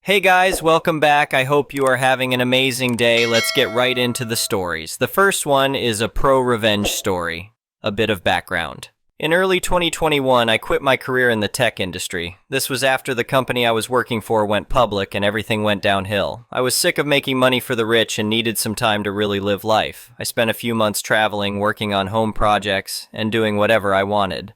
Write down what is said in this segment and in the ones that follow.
Hey guys, welcome back. I hope you are having an amazing day. Let's get right into the stories. The first one is a pro-revenge story. A bit of background. In early 2021, I quit my career in the tech industry. This was after the company I was working for went public and everything went downhill. I was sick of making money for the rich and needed some time to really live life. I spent a few months traveling, working on home projects, and doing whatever I wanted.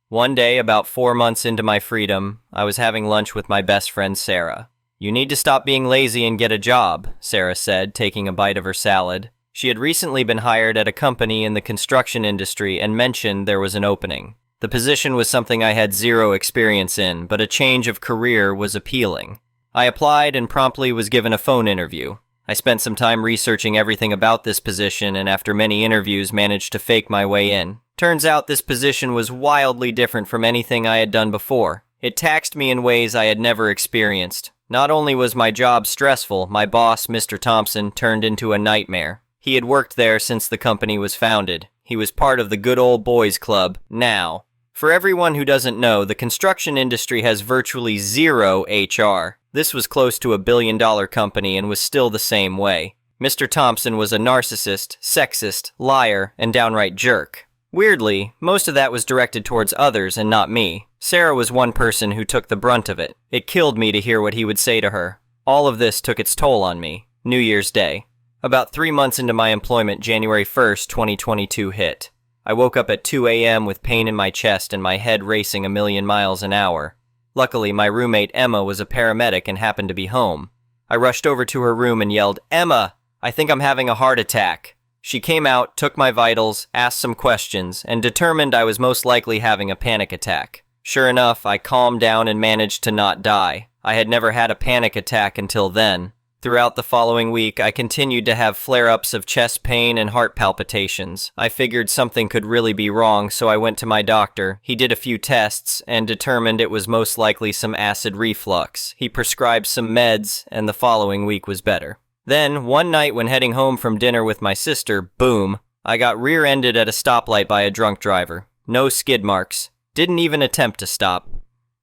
One day, about 4 months into my freedom, I was having lunch with my best friend Sarah. "You need to stop being lazy and get a job," Sarah said, taking a bite of her salad. She had recently been hired at a company in the construction industry and mentioned there was an opening. The position was something I had zero experience in, but a change of career was appealing. I applied and promptly was given a phone interview. I spent some time researching everything about this position and after many interviews managed to fake my way in. Turns out this position was wildly different from anything I had done before. It taxed me in ways I had never experienced. Not only was my job stressful, my boss, Mr. Thompson, turned into a nightmare. He had worked there since the company was founded. He was part of the good old boys club, now. For everyone who doesn't know, the construction industry has virtually zero HR. This was close to $1 billion company and was still the same way. Mr. Thompson was a narcissist, sexist, liar, and downright jerk. Weirdly, most of that was directed towards others and not me. Sarah was one person who took the brunt of it. It killed me to hear what he would say to her. All of this took its toll on me. New Year's Day. About 3 months into my employment, January 1st, 2022 hit. I woke up at 2 a.m. with pain in my chest and my head racing a million miles an hour. Luckily, my roommate Emma was a paramedic and happened to be home. I rushed over to her room and yelled, "Emma, I think I'm having a heart attack." She came out, took my vitals, asked some questions, and determined I was most likely having a panic attack. Sure enough, I calmed down and managed to not die. I had never had a panic attack until then. Throughout the following week, I continued to have flare-ups of chest pain and heart palpitations. I figured something could really be wrong, so I went to my doctor. He did a few tests and determined it was most likely some acid reflux. He prescribed some meds, and the following week was better. Then, one night when heading home from dinner with my sister, boom, I got rear-ended at a stoplight by a drunk driver. No skid marks. Didn't even attempt to stop.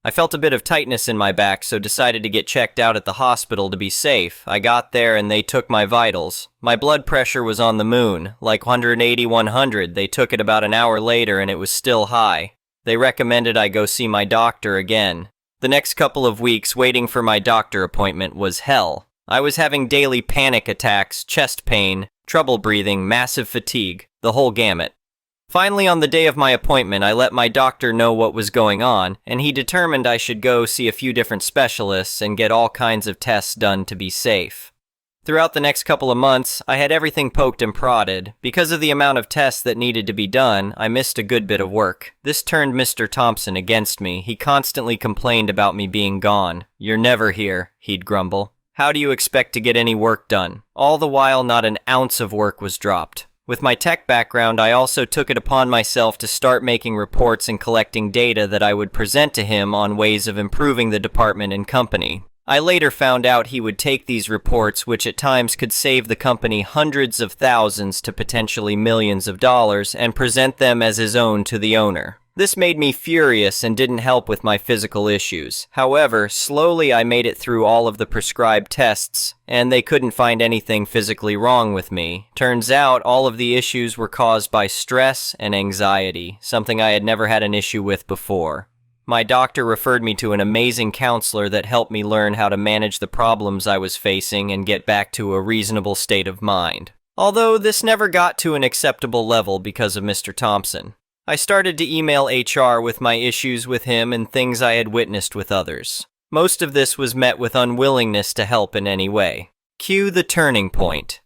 I felt a bit of tightness in my back, so decided to get checked out at the hospital to be safe. I got there and they took my vitals. My blood pressure was on the moon, like 180/100. They took it about an hour later and it was still high. They recommended I go see my doctor again. The next couple of weeks waiting for my doctor appointment was hell. I was having daily panic attacks, chest pain, trouble breathing, massive fatigue, the whole gamut. Finally, on the day of my appointment, I let my doctor know what was going on, and he determined I should go see a few different specialists and get all kinds of tests done to be safe. Throughout the next couple of months, I had everything poked and prodded. Because of the amount of tests that needed to be done, I missed a good bit of work. This turned Mr. Thompson against me. He constantly complained about me being gone. "You're never here," he'd grumble. "How do you expect to get any work done?" All the while, not an ounce of work was dropped. With my tech background, I also took it upon myself to start making reports and collecting data that I would present to him on ways of improving the department and company. I later found out he would take these reports, which at times could save the company hundreds of thousands to potentially millions of dollars, and present them as his own to the owner. This made me furious and didn't help with my physical issues. However, slowly I made it through all of the prescribed tests, and they couldn't find anything physically wrong with me. Turns out all of the issues were caused by stress and anxiety, something I had never had an issue with before. My doctor referred me to an amazing counselor that helped me learn how to manage the problems I was facing and get back to a reasonable state of mind. Although this never got to an acceptable level because of Mr. Thompson. I started to email HR with my issues with him and things I had witnessed with others. Most of this was met with unwillingness to help in any way. Cue the turning point.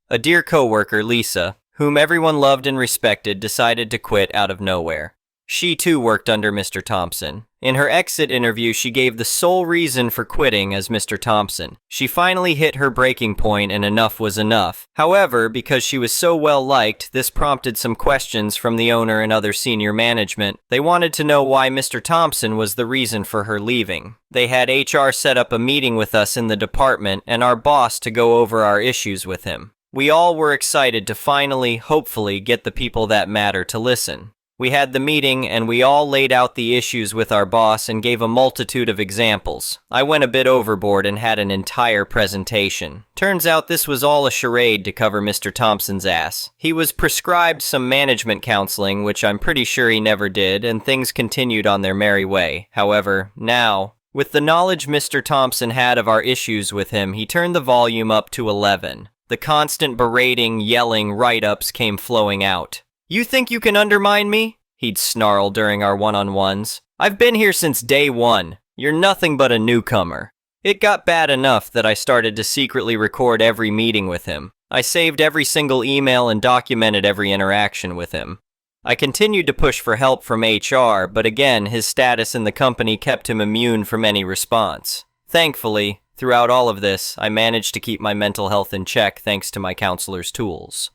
A dear coworker, Lisa, whom everyone loved and respected, decided to quit out of nowhere. She too worked under Mr. Thompson. In her exit interview, she gave the sole reason for quitting as Mr. Thompson. She finally hit her breaking point and enough was enough. However, because she was so well liked, this prompted some questions from the owner and other senior management. They wanted to know why Mr. Thompson was the reason for her leaving. They had HR set up a meeting with us in the department and our boss to go over our issues with him. We all were excited to finally, hopefully, get the people that matter to listen. We had the meeting and we all laid out the issues with our boss and gave a multitude of examples. I went a bit overboard and had an entire presentation. Turns out this was all a charade to cover Mr. Thompson's ass. He was prescribed some management counseling, which I'm pretty sure he never did, and things continued on their merry way. However, now, with the knowledge Mr. Thompson had of our issues with him, he turned the volume up to 11. The constant berating, yelling, write-ups came flowing out. "You think you can undermine me?" he'd snarl during our one-on-ones. "I've been here since day one. You're nothing but a newcomer." It got bad enough that I started to secretly record every meeting with him. I saved every single email and documented every interaction with him. I continued to push for help from HR, but again, his status in the company kept him immune from any response. Thankfully, throughout all of this, I managed to keep my mental health in check thanks to my counselor's tools.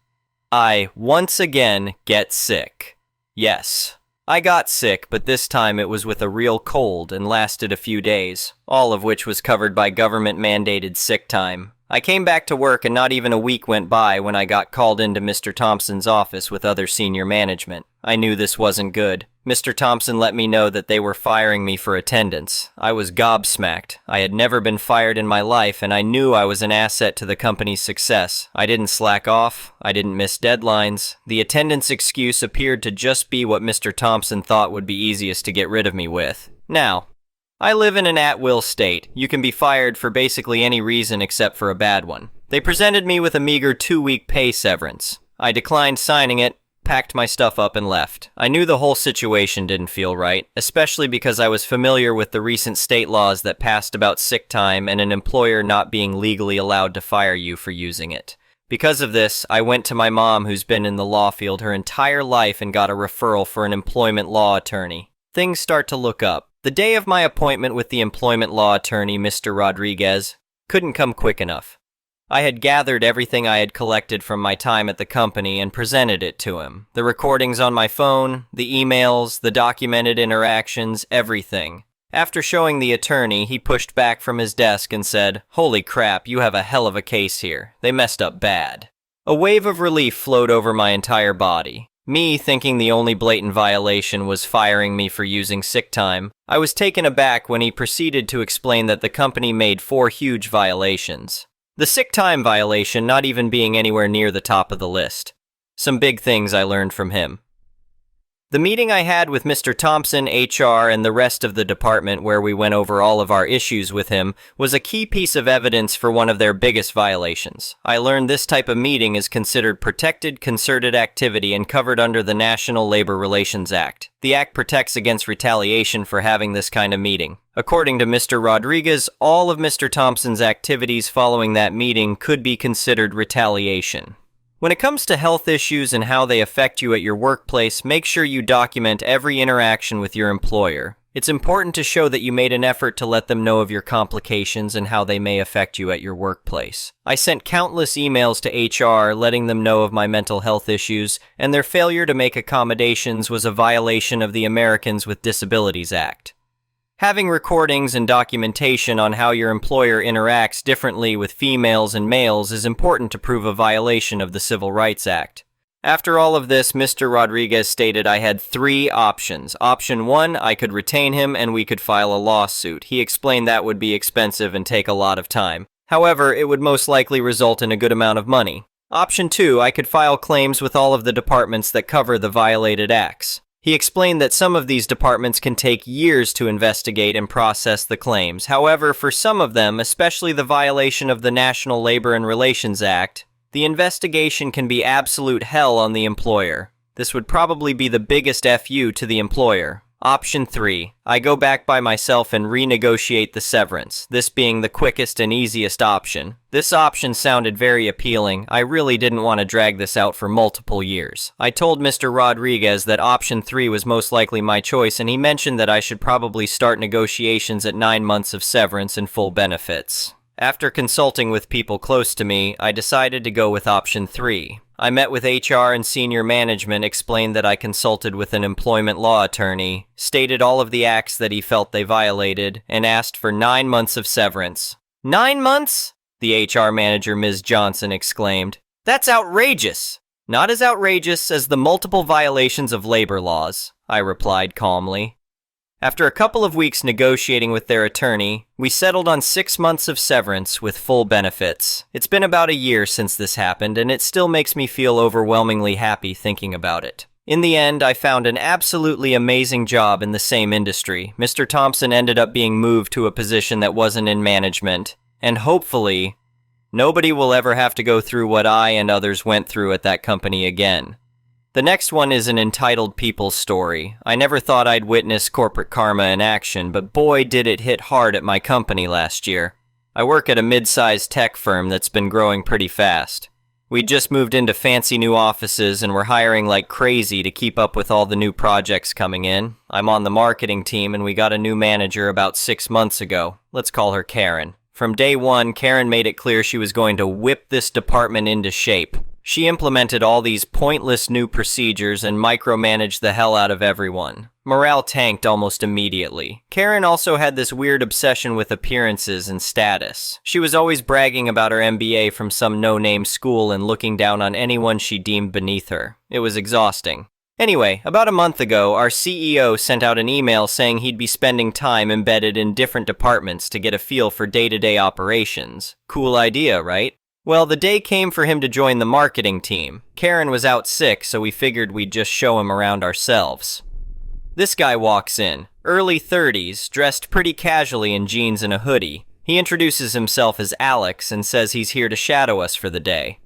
I, once again, get sick. Yes, I got sick, but this time it was with a real cold and lasted a few days, all of which was covered by government-mandated sick time. I came back to work and not even a week went by when I got called into Mr. Thompson's office with other senior management. I knew this wasn't good. Mr. Thompson let me know that they were firing me for attendance. I was gobsmacked. I had never been fired in my life, and I knew I was an asset to the company's success. I didn't slack off. I didn't miss deadlines. The attendance excuse appeared to just be what Mr. Thompson thought would be easiest to get rid of me with. Now, I live in an at-will state. You can be fired for basically any reason except for a bad one. They presented me with a meager 2-week pay severance. I declined signing it, packed my stuff up and left. I knew the whole situation didn't feel right, especially because I was familiar with the recent state laws that passed about sick time and an employer not being legally allowed to fire you for using it. Because of this, I went to my mom, who's been in the law field her entire life, and got a referral for an employment law attorney. Things start to look up. The day of my appointment with the employment law attorney, Mr. Rodriguez, couldn't come quick enough. I had gathered everything I had collected from my time at the company and presented it to him. The recordings on my phone, the emails, the documented interactions, everything. After showing the attorney, he pushed back from his desk and said, "Holy crap, you have a hell of a case here. They messed up bad." A wave of relief flowed over my entire body. Me thinking the only blatant violation was firing me for using sick time, I was taken aback when he proceeded to explain that the company made 4 huge violations. The sick time violation not even being anywhere near the top of the list. Some big things I learned from him. The meeting I had with Mr. Thompson, HR, and the rest of the department, where we went over all of our issues with him, was a key piece of evidence for one of their biggest violations. I learned this type of meeting is considered protected, concerted activity and covered under the National Labor Relations Act. The act protects against retaliation for having this kind of meeting. According to Mr. Rodriguez, all of Mr. Thompson's activities following that meeting could be considered retaliation. When it comes to health issues and how they affect you at your workplace, make sure you document every interaction with your employer. It's important to show that you made an effort to let them know of your complications and how they may affect you at your workplace. I sent countless emails to HR letting them know of my mental health issues, and their failure to make accommodations was a violation of the Americans with Disabilities Act. Having recordings and documentation on how your employer interacts differently with females and males is important to prove a violation of the Civil Rights Act. After all of this, Mr. Rodriguez stated I had 3 options. Option 1, I could retain him and we could file a lawsuit. He explained that would be expensive and take a lot of time. However, it would most likely result in a good amount of money. Option 2, I could file claims with all of the departments that cover the violated acts. He explained that some of these departments can take years to investigate and process the claims. However, for some of them, especially the violation of the National Labor and Relations Act, the investigation can be absolute hell on the employer. This would probably be the biggest FU to the employer. Option 3, I go back by myself and renegotiate the severance, this being the quickest and easiest option. This option sounded very appealing. I really didn't want to drag this out for multiple years. I told Mr. Rodriguez that option 3 was most likely my choice, and he mentioned that I should probably start negotiations at 9 months of severance and full benefits. After consulting with people close to me, I decided to go with option 3. I met with HR and senior management, explained that I consulted with an employment law attorney, stated all of the acts that he felt they violated, and asked for 9 months of severance. 9 months? The HR manager, Ms. Johnson, exclaimed. That's outrageous! Not as outrageous as the multiple violations of labor laws, I replied calmly. After a couple of weeks negotiating with their attorney, we settled on 6 months of severance with full benefits. It's been about a year since this happened, and it still makes me feel overwhelmingly happy thinking about it. In the end, I found an absolutely amazing job in the same industry. Mr. Thompson ended up being moved to a position that wasn't in management, and hopefully, nobody will ever have to go through what I and others went through at that company again. The next one is an entitled people story. I never thought I'd witness corporate karma in action, but boy did it hit hard at my company last year. I work at a mid-sized tech firm that's been growing pretty fast. We just moved into fancy new offices and we're hiring like crazy to keep up with all the new projects coming in. I'm on the marketing team and we got a new manager about 6 months ago. Let's call her Karen. From day one, Karen made it clear she was going to whip this department into shape. She implemented all these pointless new procedures and micromanaged the hell out of everyone. Morale tanked almost immediately. Karen also had this weird obsession with appearances and status. She was always bragging about her MBA from some no-name school and looking down on anyone she deemed beneath her. It was exhausting. Anyway, about a month ago, our CEO sent out an email saying he'd be spending time embedded in different departments to get a feel for day-to-day operations. Cool idea, right? Well, the day came for him to join the marketing team. Karen was out sick, so we figured we'd just show him around ourselves. This guy walks in, early 30s, dressed pretty casually in jeans and a hoodie. He introduces himself as Alex and says he's here to shadow us for the day.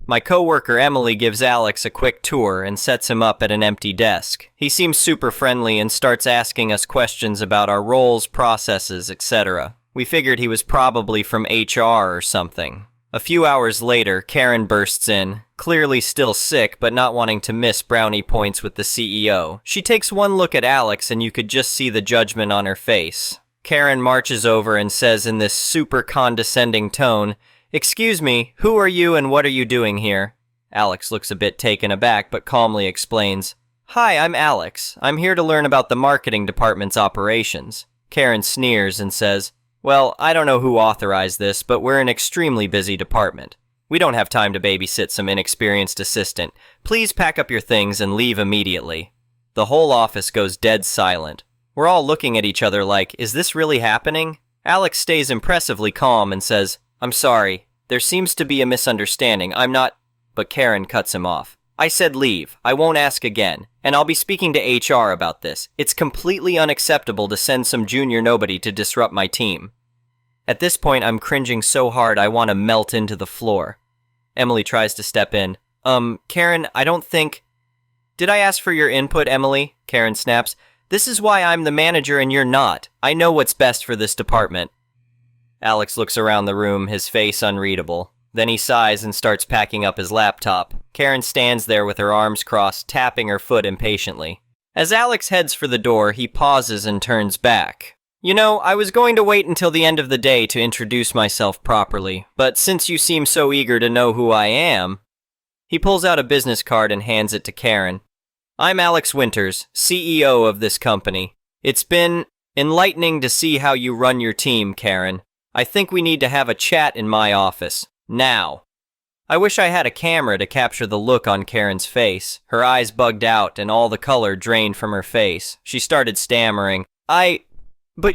My coworker Emily gives Alex a quick tour and sets him up at an empty desk. He seems super friendly and starts asking us questions about our roles, processes, etc. We figured he was probably from HR or something. A few hours later, Karen bursts in, clearly still sick but not wanting to miss brownie points with the CEO. She takes one look at Alex and you could just see the judgment on her face. Karen marches over and says in this super condescending tone, "Excuse me, who are you and what are you doing here?" Alex looks a bit taken aback but calmly explains, "Hi, I'm Alex. I'm here to learn about the marketing department's operations." Karen sneers and says, "Well, I don't know who authorized this, but we're an extremely busy department. We don't have time to babysit some inexperienced assistant. Please pack up your things and leave immediately." The whole office goes dead silent. We're all looking at each other like, is this really happening? Alex stays impressively calm and says, "I'm sorry. There seems to be a misunderstanding. I'm not..." But Karen cuts him off. "I said leave. I won't ask again. And I'll be speaking to HR about this. It's completely unacceptable to send some junior nobody to disrupt my team." At this point, I'm cringing so hard I want to melt into the floor. Emily tries to step in. Karen, I don't think..." "Did I ask for your input, Emily?" Karen snaps. "This is why I'm the manager and you're not. I know what's best for this department." Alex looks around the room, his face unreadable. Then he sighs and starts packing up his laptop. Karen stands there with her arms crossed, tapping her foot impatiently. As Alex heads for the door, he pauses and turns back. "You know, I was going to wait until the end of the day to introduce myself properly, but since you seem so eager to know who I am..." He pulls out a business card and hands it to Karen. "I'm Alex Winters, CEO of this company. It's been enlightening to see how you run your team, Karen. I think we need to have a chat in my office. Now." I wish I had a camera to capture the look on Karen's face. Her eyes bugged out and all the color drained from her face. She started stammering. But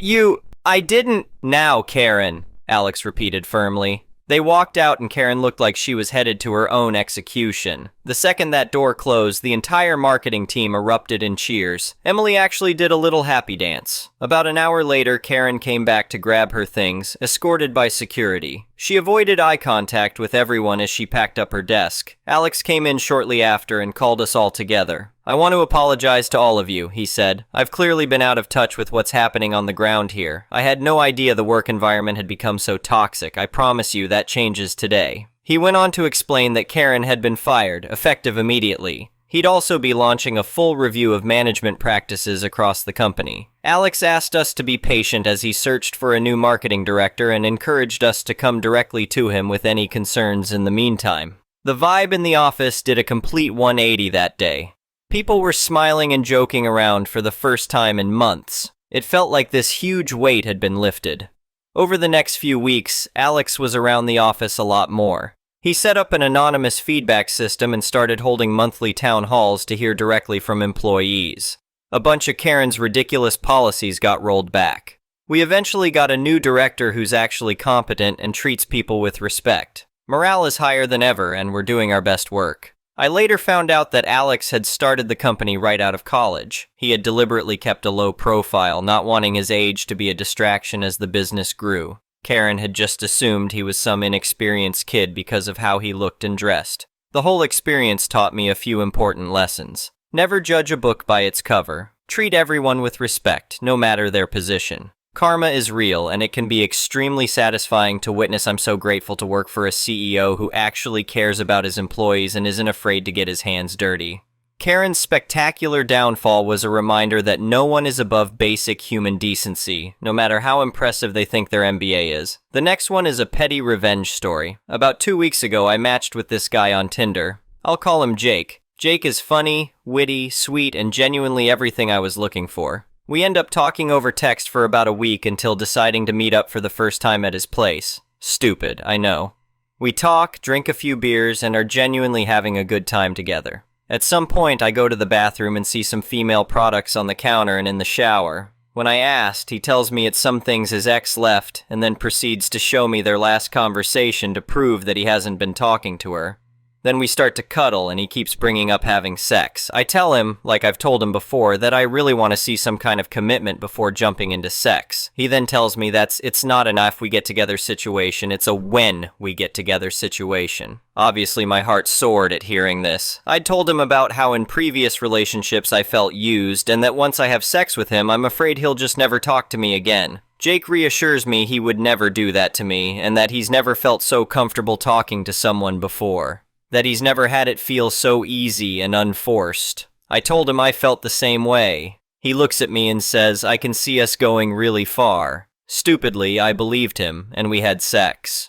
I didn't..." "Now, Karen," Alex repeated firmly. They walked out and Karen looked like she was headed to her own execution. The second that door closed, the entire marketing team erupted in cheers. Emily actually did a little happy dance. About an hour later, Karen came back to grab her things, escorted by security. She avoided eye contact with everyone as she packed up her desk. Alex came in shortly after and called us all together. "I want to apologize to all of you," he said. "I've clearly been out of touch with what's happening on the ground here. I had no idea the work environment had become so toxic. I promise you that changes today." He went on to explain that Karen had been fired, effective immediately. He'd also be launching a full review of management practices across the company. Alex asked us to be patient as he searched for a new marketing director and encouraged us to come directly to him with any concerns in the meantime. The vibe in the office did a complete 180 that day. People were smiling and joking around for the first time in months. It felt like this huge weight had been lifted. Over the next few weeks, Alex was around the office a lot more. He set up an anonymous feedback system and started holding monthly town halls to hear directly from employees. A bunch of Karen's ridiculous policies got rolled back. We eventually got a new director who's actually competent and treats people with respect. Morale is higher than ever, and we're doing our best work. I later found out that Alex had started the company right out of college. He had deliberately kept a low profile, not wanting his age to be a distraction as the business grew. Karen had just assumed he was some inexperienced kid because of how he looked and dressed. The whole experience taught me a few important lessons. Never judge a book by its cover. Treat everyone with respect, no matter their position. Karma is real, and it can be extremely satisfying to witness. I'm so grateful to work for a CEO who actually cares about his employees and isn't afraid to get his hands dirty. Karen's spectacular downfall was a reminder that no one is above basic human decency, no matter how impressive they think their MBA is. The next one is a petty revenge story. About 2 weeks ago, I matched with this guy on Tinder. I'll call him Jake. Jake is funny, witty, sweet, and genuinely everything I was looking for. We end up talking over text for about a week until deciding to meet up for the first time at his place. Stupid, I know. We talk, drink a few beers, and are genuinely having a good time together. At some point, I go to the bathroom and see some female products on the counter and in the shower. When I asked, he tells me it's some things his ex left, and then proceeds to show me their last conversation to prove that he hasn't been talking to her. Then we start to cuddle, and he keeps bringing up having sex. I tell him, like I've told him before, that I really want to see some kind of commitment before jumping into sex. He then tells me it's not an if we get together situation, it's a when we get together situation. Obviously, my heart soared at hearing this. I'd told him about how in previous relationships I felt used, and that once I have sex with him, I'm afraid he'll just never talk to me again. Jake reassures me he would never do that to me, and that he's never felt so comfortable talking to someone before. That he's never had it feel so easy and unforced. I told him I felt the same way. He looks at me and says, I can see us going really far. Stupidly, I believed him, and we had sex.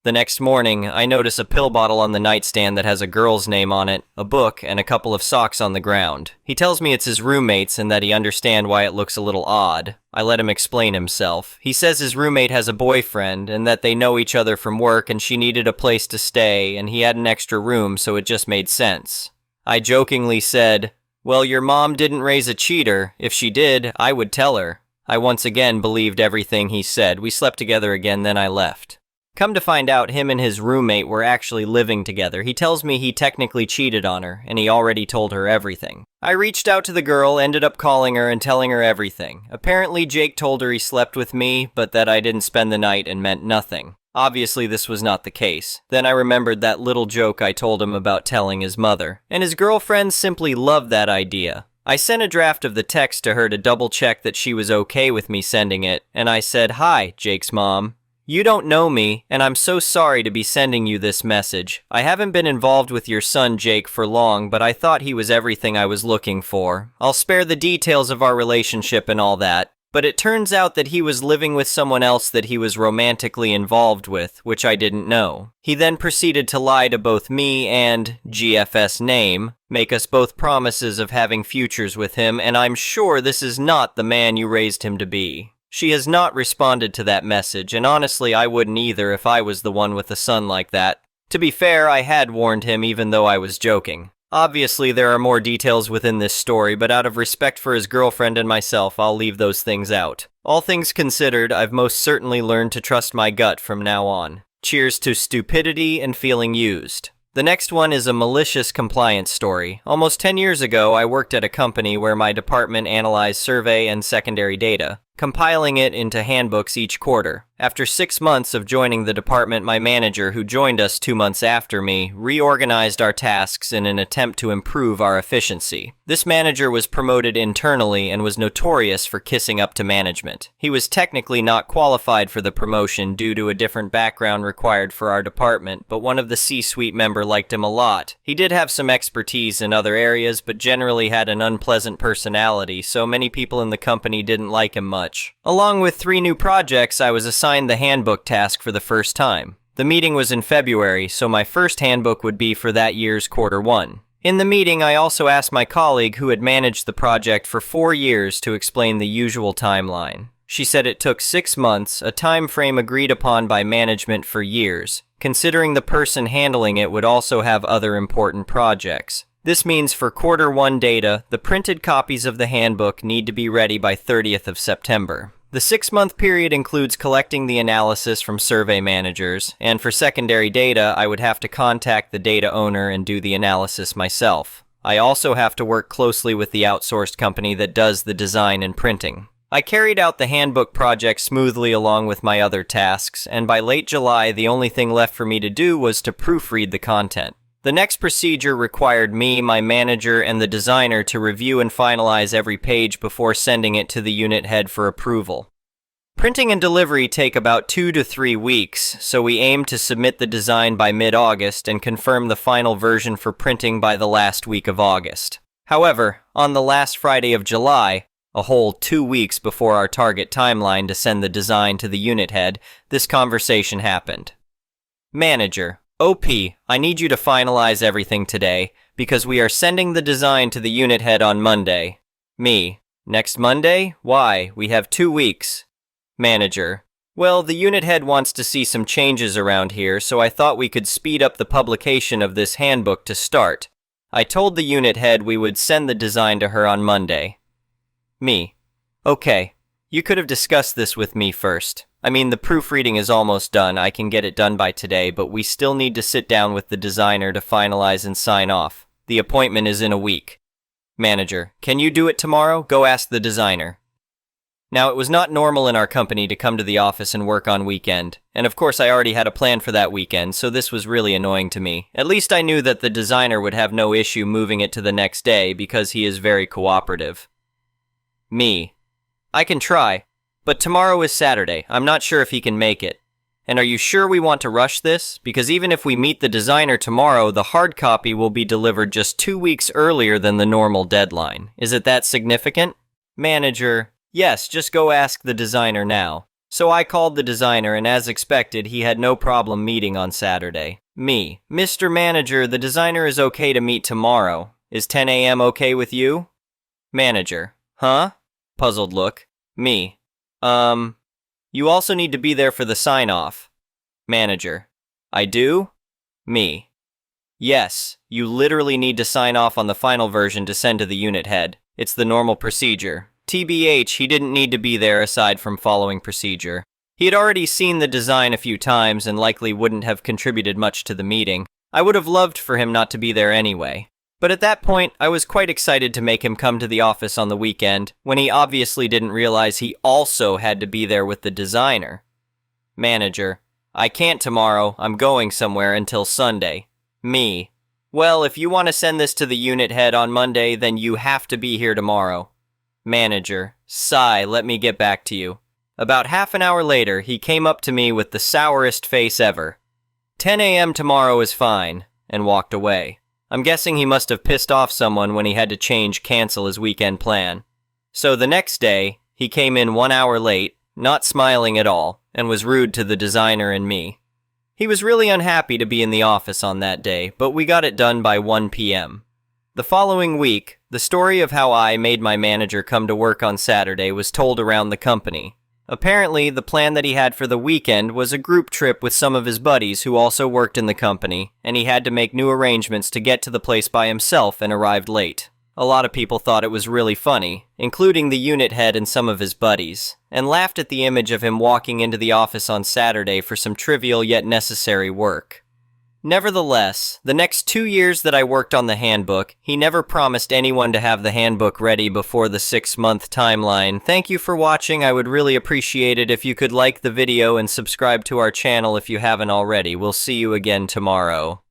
The next morning, I notice a pill bottle on the nightstand that has a girl's name on it, a book, and a couple of socks on the ground. He tells me it's his roommate's and that he understands why it looks a little odd. I let him explain himself. He says his roommate has a boyfriend and that they know each other from work and she needed a place to stay and he had an extra room, so it just made sense. I jokingly said, well, your mom didn't raise a cheater. If she did, I would tell her. I once again believed everything he said. We slept together again, then I left. Come to find out, him and his roommate were actually living together. He tells me he technically cheated on her, and he already told her everything. I reached out to the girl, ended up calling her and telling her everything. Apparently, Jake told her he slept with me, but that I didn't spend the night and meant nothing. Obviously, this was not the case. Then I remembered that little joke I told him about telling his mother, and his girlfriend simply loved that idea. I sent a draft of the text to her to double-check that she was okay with me sending it, and I said, "Hi, Jake's mom. You don't know me, and I'm so sorry to be sending you this message. I haven't been involved with your son, Jake, for long, but I thought he was everything I was looking for. I'll spare the details of our relationship and all that, but it turns out that he was living with someone else that he was romantically involved with, which I didn't know. He then proceeded to lie to both me and GFS name, make us both promises of having futures with him, and I'm sure this is not the man you raised him to be." She has not responded to that message, and honestly I wouldn't either if I was the one with a son like that. To be fair, I had warned him even though I was joking. Obviously there are more details within this story, but out of respect for his girlfriend and myself, I'll leave those things out. All things considered, I've most certainly learned to trust my gut from now on. Cheers to stupidity and feeling used. The next one is a malicious compliance story. Almost 10 years ago, I worked at a company where my department analyzed survey and secondary data, compiling it into handbooks each quarter. After 6 months of joining the department, my manager, who joined us 2 months after me, reorganized our tasks in an attempt to improve our efficiency. This manager was promoted internally and was notorious for kissing up to management. He was technically not qualified for the promotion due to a different background required for our department, but one of the C-suite members liked him a lot. He did have some expertise in other areas, but generally had an unpleasant personality, so many people in the company didn't like him much. Along with 3 new projects, I was assigned the handbook task for the first time. The meeting was in February, so my first handbook would be for that year's quarter 1. In the meeting, I also asked my colleague who had managed the project for 4 years to explain the usual timeline. She said it took 6 months, a time frame agreed upon by management for years, considering the person handling it would also have other important projects. This means for Q1 data, the printed copies of the handbook need to be ready by 30th of September. The 6-month period includes collecting the analysis from survey managers, and for secondary data, I would have to contact the data owner and do the analysis myself. I also have to work closely with the outsourced company that does the design and printing. I carried out the handbook project smoothly along with my other tasks, and by late July, the only thing left for me to do was to proofread the content. The next procedure required me, my manager, and the designer to review and finalize every page before sending it to the unit head for approval. Printing and delivery take about 2 to 3 weeks, so we aim to submit the design by mid-August and confirm the final version for printing by the last week of August. However, on the last Friday of July, a whole 2 weeks before our target timeline to send the design to the unit head, this conversation happened. Manager: OP, I need you to finalize everything today, because we are sending the design to the unit head on Monday. Me: next Monday? Why? We have 2 weeks. Manager: well, the unit head wants to see some changes around here, so I thought we could speed up the publication of this handbook to start. I told the unit head we would send the design to her on Monday. Me: okay, you could have discussed this with me first. I mean, the proofreading is almost done, I can get it done by today, but we still need to sit down with the designer to finalize and sign off. The appointment is in a week. Manager: can you do it tomorrow? Go ask the designer. Now, it was not normal in our company to come to the office and work on weekend, and of course I already had a plan for that weekend, so this was really annoying to me. At least I knew that the designer would have no issue moving it to the next day because he is very cooperative. Me: I can try, but tomorrow is Saturday. I'm not sure if he can make it. And are you sure we want to rush this? Because even if we meet the designer tomorrow, the hard copy will be delivered just 2 weeks earlier than the normal deadline. Is it that significant? Manager: yes, just go ask the designer now. So I called the designer, and as expected, he had no problem meeting on Saturday. Me: Mr. Manager, the designer is okay to meet tomorrow. Is 10 a.m. okay with you? Manager: huh? Puzzled look. Me: you also need to be there for the sign-off. Manager: I do? Me: yes, you literally need to sign off on the final version to send to the unit head. It's the normal procedure. TBH, he didn't need to be there aside from following procedure. He had already seen the design a few times and likely wouldn't have contributed much to the meeting. I would have loved for him not to be there anyway. But at that point, I was quite excited to make him come to the office on the weekend, when he obviously didn't realize he also had to be there with the designer. Manager: I can't tomorrow, I'm going somewhere until Sunday. Me: well, if you want to send this to the unit head on Monday, then you have to be here tomorrow. Manager: sigh, let me get back to you. About half an hour later, he came up to me with the sourest face ever. 10 a.m. tomorrow is fine, and walked away. I'm guessing he must have pissed off someone when he had to cancel his weekend plan. So the next day, he came in 1 hour late, not smiling at all, and was rude to the designer and me. He was really unhappy to be in the office on that day, but we got it done by 1 p.m. The following week, the story of how I made my manager come to work on Saturday was told around the company. Apparently, the plan that he had for the weekend was a group trip with some of his buddies who also worked in the company, and he had to make new arrangements to get to the place by himself and arrived late. A lot of people thought it was really funny, including the unit head and some of his buddies, and laughed at the image of him walking into the office on Saturday for some trivial yet necessary work. Nevertheless, the next 2 years that I worked on the handbook, he never promised anyone to have the handbook ready before the 6-month timeline. Thank you for watching. I would really appreciate it if you could like the video and subscribe to our channel if you haven't already. We'll see you again tomorrow.